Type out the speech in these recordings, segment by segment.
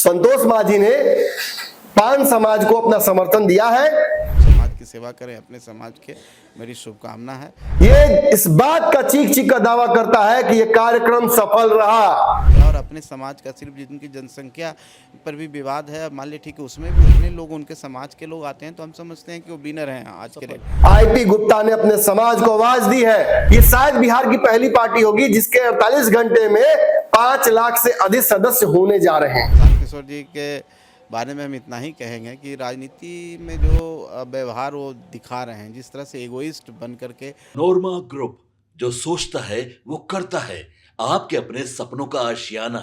संतोष माझी ने पान समाज को अपना समर्थन दिया है। समाज की सेवा करें, अपने समाज के, मेरी शुभकामना है। ये इस बात का चीख चीख का दावा करता है कि ये कार्यक्रम सफल रहा और अपने समाज का सिर्फ जिनकी जनसंख्या पर भी विवाद है, मान लीजिए ठीक है, उसमें भी उतने लोग उनके समाज के लोग आते हैं तो हम समझते हैं कि वो विनर हैं आज के डेट। आईपी गुप्ता ने अपने समाज को आवाज दी है। ये शायद बिहार की पहली पार्टी होगी जिसके 48 घंटे में 5 लाख से अधिक सदस्य होने जा रहे हैं। शांत किशोर जी के बारे में हम इतना ही कहेंगे कि राजनीति में जो व्यवहार वो दिखा रहे हैं, जिस तरह से एगोइस्ट बन करके। नोरमा ग्रुप, जो सोचता है वो करता है, आपके अपने सपनों का आशियाना।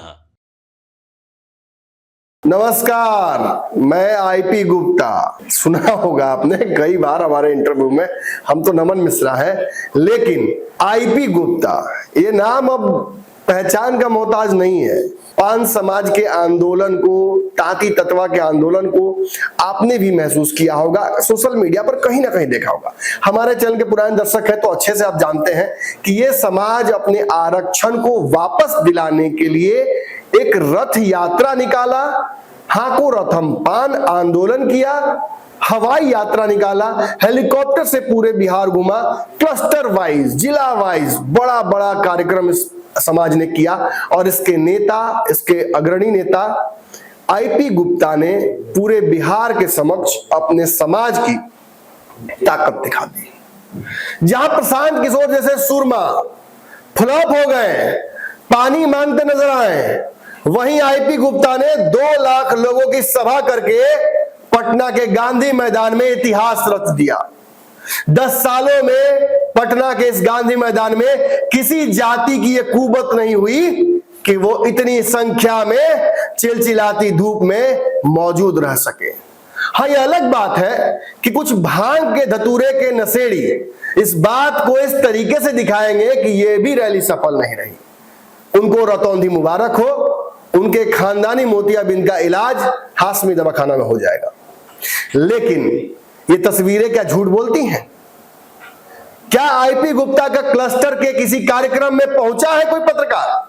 नमस्कार, मैं आईपी गुप्ता। सुना होगा आपने कई बार हमारे इंटरव्यू में, हम तो नमन मिश्रा है, लेकिन आईपी गुप्ता ये नाम अब पहचान का मोहताज नहीं है। पान समाज के आंदोलन को, तांती तत्वा के आंदोलन को आपने भी महसूस किया होगा, सोशल मीडिया पर कहीं ना कहीं देखा होगा। हमारे चैनल के पुराने दर्शक हैं तो अच्छे से आप जानते हैं कि ये समाज अपने आरक्षण को वापस दिलाने के लिए एक रथ यात्रा निकाला, हाको रथम पान आंदोलन किया, हवाई यात्रा निकाला, हेलीकॉप्टर से पूरे बिहार घुमा, क्लस्टर वाइज, जिला वाइज बड़ा बड़ा कार्यक्रम इस समाज ने किया। और इसके नेता, इसके अग्रणी नेता आईपी गुप्ता ने पूरे बिहार के समक्ष अपने समाज की ताकत दिखा दी। जहां प्रशांत किशोर जैसे सुरमा फ्लॉप हो गए, पानी मांगते नजर आए, वहीं आईपी गुप्ता ने 2 लाख लोगों की सभा करके पटना के गांधी मैदान में इतिहास रच दिया। 10 सालों में पटना के इस गांधी मैदान में किसी जाति की यह कुबत नहीं हुई कि वो इतनी संख्या में चिलचिलाती धूप में मौजूद रह सके। हाँ, यह अलग बात है कि कुछ भांग के धतूरे के नशेड़ी इस बात को इस तरीके से दिखाएंगे कि यह भी रैली सफल नहीं रही। उनको रतौंधी मुबारक हो, उनके खानदानी मोतियाबिंद का इलाज हाशमी दवाखाना में हो जाएगा। लेकिन ये तस्वीरें क्या झूठ बोलती हैं? क्या आईपी गुप्ता का क्लस्टर के किसी कार्यक्रम में पहुंचा है कोई पत्रकार?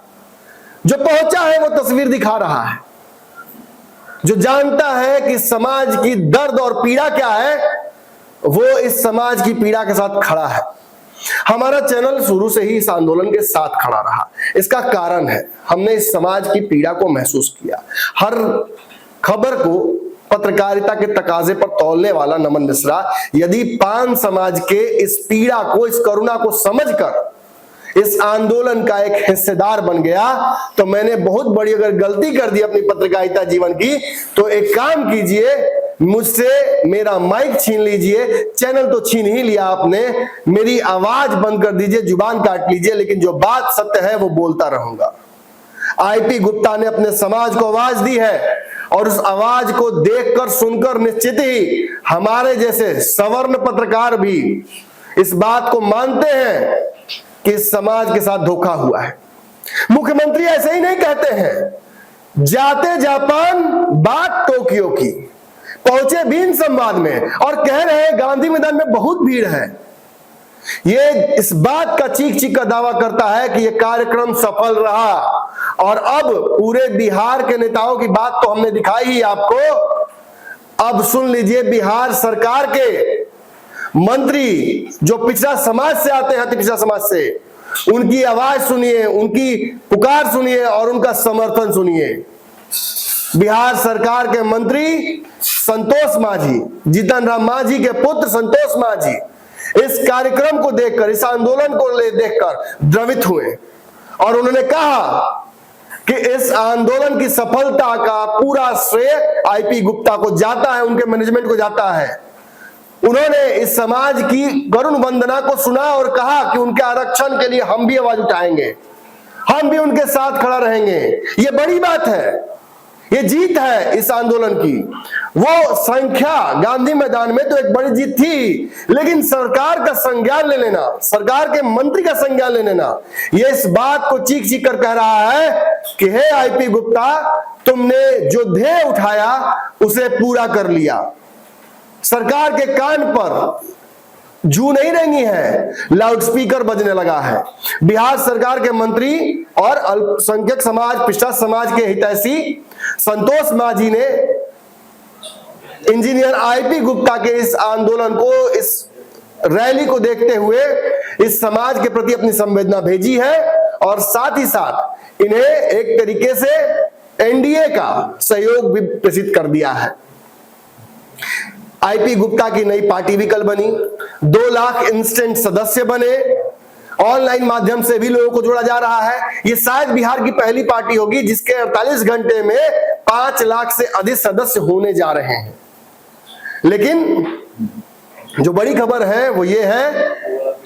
जो पहुंचा है वो तस्वीर दिखा रहा है। जो जानता है कि समाज की दर्द और पीड़ा क्या है, वो इस समाज की पीड़ा के साथ खड़ा है। हमारा चैनल शुरू से ही इस आंदोलन के साथ खड़ा रहा। इसका कारण है, हमने इस समाज की पीड़ा को महसूस किया। हर खबर को पत्रकारिता के तकाजे पर तौलने वाला नमन मिश्रा यदि पान समाज के इस पीड़ा को, इस करुणा को समझकर इस आंदोलन का एक हिस्सेदार बन गया तो मैंने बहुत बड़ी अगर गलती कर दी अपनी पत्रकारिता जीवन की, तो एक काम कीजिए, मुझसे मेरा माइक छीन लीजिए। चैनल तो छीन ही लिया आपने, मेरी आवाज बंद कर दीजिए, जुबान काट लीजिए, लेकिन जो बात सत्य है वो बोलता रहूंगा। आईपी गुप्ता ने अपने समाज को आवाज दी है और उस आवाज को देखकर, सुनकर निश्चित ही हमारे जैसे सवर्ण पत्रकार भी इस बात को मानते हैं कि इस समाज के साथ धोखा हुआ है। मुख्यमंत्री ऐसे ही नहीं कहते हैं, जाते जापान बात टोक्यो की, पहुंचे बीन संवाद में और कह रहे हैं गांधी मैदान में बहुत भीड़ है। ये इस बात का चीख चीख का दावा करता है कि यह कार्यक्रम सफल रहा। और अब पूरे बिहार के नेताओं की बात तो हमने दिखाई ही आपको। अब सुन लीजिए, बिहार सरकार के मंत्री जो पिछड़ा समाज से आते हैं, पिछड़ा समाज से, उनकी आवाज सुनिए, उनकी पुकार सुनिए और उनका समर्थन सुनिए। बिहार सरकार के मंत्री संतोष माझी, जीतन राम माझी के पुत्र संतोष माझी इस कार्यक्रम को देखकर, इस आंदोलन को देखकर द्रवित हुए और उन्होंने कहा कि इस आंदोलन की सफलता का पूरा श्रेय आईपी गुप्ता को जाता है, उनके मैनेजमेंट को जाता है। उन्होंने इस समाज की करुण वंदना को सुना और कहा कि उनके आरक्षण के लिए हम भी आवाज उठाएंगे, हम भी उनके साथ खड़ा रहेंगे। ये बड़ी बात है, ये जीत है इस आंदोलन की। वो संख्या गांधी मैदान में तो एक बड़ी जीत थी, लेकिन सरकार का संज्ञान ले लेना, सरकार के मंत्री का संज्ञान ले लेना, ये इस बात को चीख चीख कर कह रहा है कि हे आईपी गुप्ता, तुमने जो ध्येय उठाया उसे पूरा कर लिया। सरकार के कान पर जू नहीं रेंगी है, लाउडस्पीकर बजने लगा है। बिहार सरकार के मंत्री और अल्पसंख्यक समाज, पिछड़ा समाज के हितैषी संतोष मांझी ने इंजीनियर आईपी गुप्ता के इस आंदोलन को, इस रैली को देखते हुए इस समाज के प्रति अपनी संवेदना भेजी है और साथ ही साथ इन्हें एक तरीके से एनडीए का सहयोग भी प्रेषित कर दिया है। आईपी गुप्ता की नई पार्टी भी कल बनी, 2 लाख इंस्टेंट सदस्य बने, ऑनलाइन माध्यम से भी लोगों को जोड़ा जा रहा है। ये शायद बिहार की पहली पार्टी होगी जिसके 48 घंटे में 5 लाख से अधिक सदस्य होने जा रहे हैं। लेकिन जो बड़ी खबर है वो ये है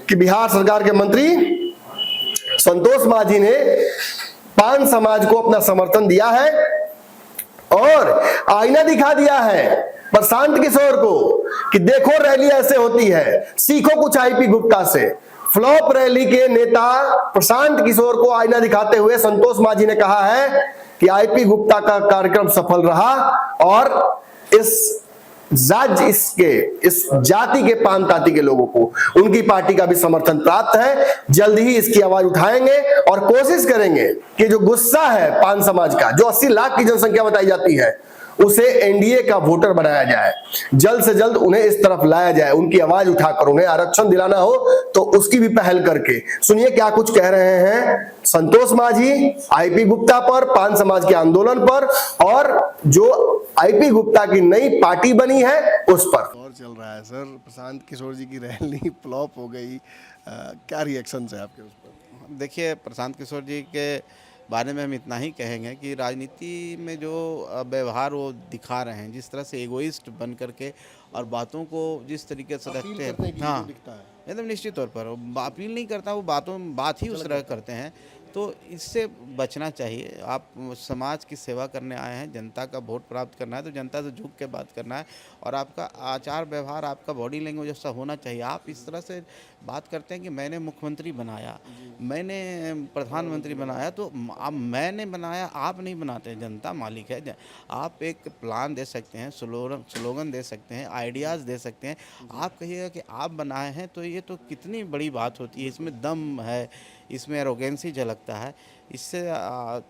कि बिहार सरकार के मंत्री संतोष मांझी ने पान समाज को अपना समर्थन दिया है और आईना दिखा दिया है प्रशांत किशोर को कि देखो रैली ऐसे होती है, सीखो कुछ आईपी गुप्ता से। फ्लॉप रैली के नेता प्रशांत किशोर को आईना दिखाते हुए संतोष मांझी ने कहा है कि आईपी गुप्ता का कार्यक्रम सफल रहा और इस जाति के पान ताती के लोगों को उनकी पार्टी का भी समर्थन प्राप्त है। जल्द ही इसकी आवाज उठाएंगे और कोशिश करेंगे कि जो गुस्सा है पान समाज का, जो 80 लाख की जनसंख्या बताई जाती है, उसे एनडीए का वोटर बनाया जाए, जल्द से जल्द उन्हें इस तरफ लाया जाए, उनकी आवाज उठाकर उन्हें आरक्षण दिलाना हो तो उसकी भी पहल करके। सुनिए क्या कुछ कह रहे हैं संतोष मांझी आईपी गुप्ता पर, पान समाज के आंदोलन पर और जो आईपी गुप्ता की नई पार्टी बनी है उस पर। और चल रहा है सर, प्रशांत किशोर जी की रैली फ्लॉप हो गई, क्या रिएक्शन है आपके उस पर? देखिए, प्रशांत किशोर जी के बारे में हम इतना ही कहेंगे कि राजनीति में जो व्यवहार वो दिखा रहे हैं, जिस तरह से एगोइस्ट बन करके और बातों को जिस तरीके से रखते हैं, हाँ एकदम निश्चित तौर पर अपील नहीं करता, वो बात ही उस तरह करते हैं। तो इससे बचना चाहिए। आप समाज की सेवा करने आए हैं, जनता का वोट प्राप्त करना है तो जनता से झुक के बात करना है और आपका आचार व्यवहार, आपका बॉडी लैंग्वेज ऐसा होना चाहिए। आप इस तरह से बात करते हैं कि मैंने मुख्यमंत्री बनाया, मैंने प्रधानमंत्री बनाया, तो अब मैंने बनाया, आप नहीं बनाते, जनता मालिक है। आप एक प्लान दे सकते हैं, स्लोगन दे सकते हैं, आइडियाज़ दे सकते हैं। आप कहिएगा कि आप बनाए हैं तो ये तो कितनी बड़ी बात होती है, इसमें दम है, इसमें एरोगेंसी झलकता है। इससे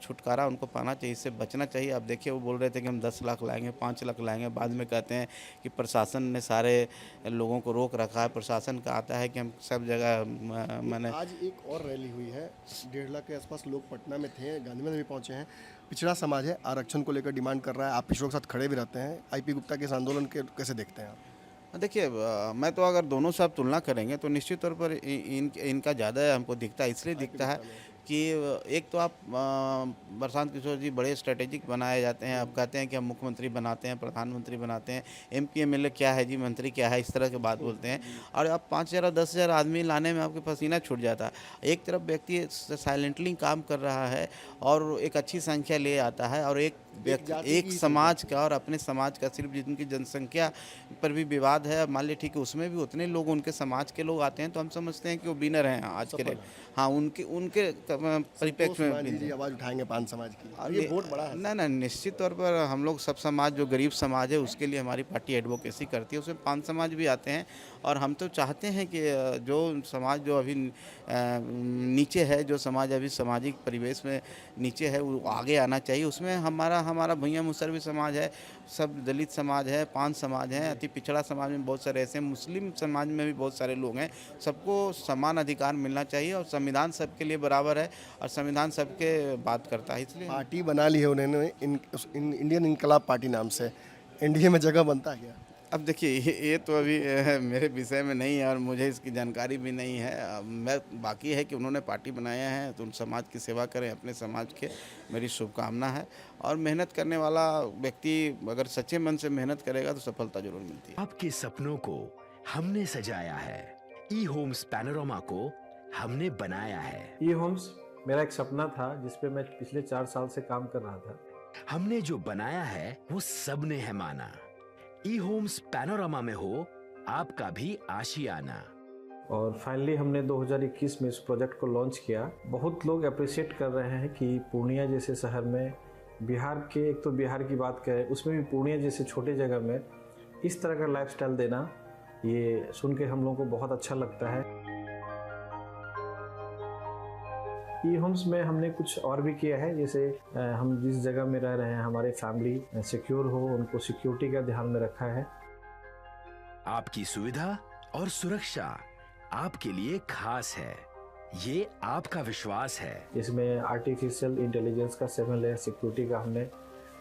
छुटकारा उनको पाना चाहिए, इससे बचना चाहिए। अब देखिए, वो बोल रहे थे कि हम 10 लाख लाएंगे, 5 लाख लाएंगे, बाद में कहते हैं कि प्रशासन ने सारे लोगों को रोक रखा है। प्रशासन का आता है कि हम सब जगह मैंने। आज एक और रैली हुई है, 1.5 लाख के आसपास लोग पटना में थे, गांधी मैदान भी पहुंचे हैं। पिछड़ा समाज है, आरक्षण को लेकर डिमांड कर रहा है, आप पिछड़ों के साथ खड़े भी रहते हैं। आईपी गुप्ता के इस आंदोलन के कैसे देखते हैं आप? देखिए, मैं तो अगर दोनों से आप तुलना करेंगे तो निश्चित तौर पर इनका ज़्यादा हमको दिखता है। इसलिए दिखता है कि एक तो आप प्रशांत किशोर जी बड़े स्ट्रेटेजिक बनाए जाते हैं। आप कहते हैं कि हम मुख्यमंत्री बनाते हैं, प्रधानमंत्री बनाते हैं, एमपी एमएलए क्या है जी, मंत्री क्या है, इस तरह की बात बोलते हैं। और आप 5,000 और 10,000 आदमी लाने में आपके पसीना छूट जाता है। एक तरफ व्यक्ति साइलेंटली काम कर रहा है और एक अच्छी संख्या ले आता है और एक समाज का और अपने समाज का, सिर्फ जिनकी जनसंख्या पर भी विवाद है, मान लीजिए ठीक है, उसमें भी उतने लोग उनके समाज के लोग आते हैं तो हम समझते हैं कि वो विनर हैं आज के डेट। हाँ, उनके परिप्रेक्ष्य में आवाज उठाएंगे पान समाज की और ये वोट बड़ा है। ना निश्चित तौर पर हम लोग सब समाज, जो गरीब समाज है उसके लिए हमारी पार्टी एडवोकेसी करती है, उसमें पान समाज भी आते हैं। और हम तो चाहते हैं कि जो समाज जो अभी नीचे है, जो समाज अभी सामाजिक परिवेश में नीचे है, वो आगे आना चाहिए। उसमें हमारा भुइयां मुसलवी समाज है, सब दलित समाज है, पान समाज है, अति पिछड़ा समाज में बहुत सारे ऐसे, मुस्लिम समाज में भी बहुत सारे लोग हैं। सबको समान अधिकार मिलना चाहिए और संविधान सबके लिए बराबर है और संविधान सबके बात करता है। इसलिए पार्टी बना ली है उन्होंने इंडियन इनकलाब पार्टी नाम से, एनडीए में जगह बनता है क्या? अब देखिए, ये तो अभी मेरे विषय में नहीं है और मुझे इसकी जानकारी भी नहीं है। मैं बाकी है कि उन्होंने पार्टी बनाया है तो उन समाज की सेवा करें, अपने समाज के, मेरी शुभकामना है। और मेहनत करने वाला व्यक्ति अगर सच्चे मन से मेहनत करेगा तो सफलता जरूर मिलती है। आपके सपनों को हमने सजाया है, ई होम्स पैनोरामा को हमने बनाया है। ई होम्स मेरा एक सपना था जिस पे मैं पिछले 4 साल से काम कर रहा था। हमने जो बनाया है वो सबने है माना। ई होम्स पैनोरामा में हो आपका भी आशियाना। और फाइनली हमने 2021 में इस प्रोजेक्ट को लॉन्च किया। बहुत लोग अप्रिशिएट कर रहे हैं कि पूर्णिया जैसे शहर में, बिहार के, एक तो बिहार की बात करें उसमें भी पूर्णिया जैसे छोटे जगह में इस तरह का लाइफस्टाइल देना, ये सुन के हम लोगों को बहुत अच्छा लगता है। ई होम्स में हमने कुछ और भी किया है, जैसे हम जिस जगह में रह रहे हैं हमारे फैमिली सिक्योर हो, उनको सिक्योरिटी का ध्यान में रखा है। आपकी सुविधा और सुरक्षा आपके लिए खास है, ये आपका विश्वास है। इसमें आर्टिफिशियल इंटेलिजेंस का 7 लेयर सिक्योरिटी का हमने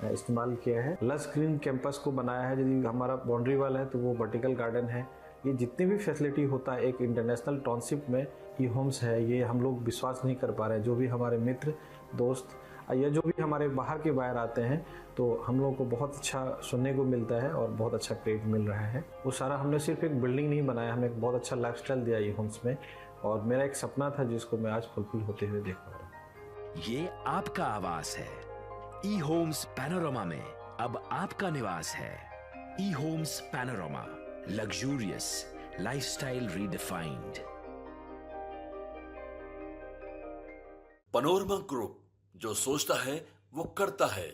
इस्तेमाल किया है। लस ग्रीन कैंपस को बनाया है, यदि हमारा बाउंड्री वाल है तो वो वर्टिकल गार्डन है। ये जितनी भी फैसिलिटी होता है एक इंटरनेशनल टाउनशिप में ई होम्स है, ये हम लोग विश्वास नहीं कर पा रहे हैं। जो भी हमारे मित्र दोस्त या जो भी हमारे बाहर के बाहर आते हैं तो हम लोगों को बहुत अच्छा सुनने को मिलता है और बहुत अच्छा क्रेडिट मिल रहा है। वो सारा हमने सिर्फ एक बिल्डिंग नहीं बनाया, हमें एक बहुत अच्छा लाइफस्टाइल दिया ई होम्स में, और मेरा एक सपना था जिसको मैं आज फुलफिल होते हुए देख पा रहा हूँ। ये आपका आवास है। ई होम्स पैनोरामा में अब आपका निवास है। E homes panorama, luxurious lifestyle redefined. Panorama group, जो सोचता है वो करता है।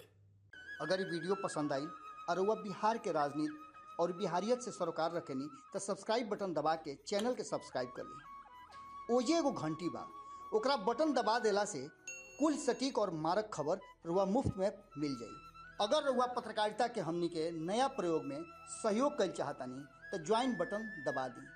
अगर ये वीडियो पसंद आई और वह बिहार के राजनीति और बिहारियत से सरोकार रखेनी तो सब्सक्राइब बटन दबा के चैनल के सब्सक्राइब कर ली। ओजे एगो घंटी बा, ओकरा बटन दबा देला से कुल सटीक और मारक खबर रुआ मुफ्त में मिल जाई। अगर रुआ पत्रकारिता के हमनी के नया प्रयोग में सहयोग कर चाहतानी तो ज्वाइन बटन दबा दी।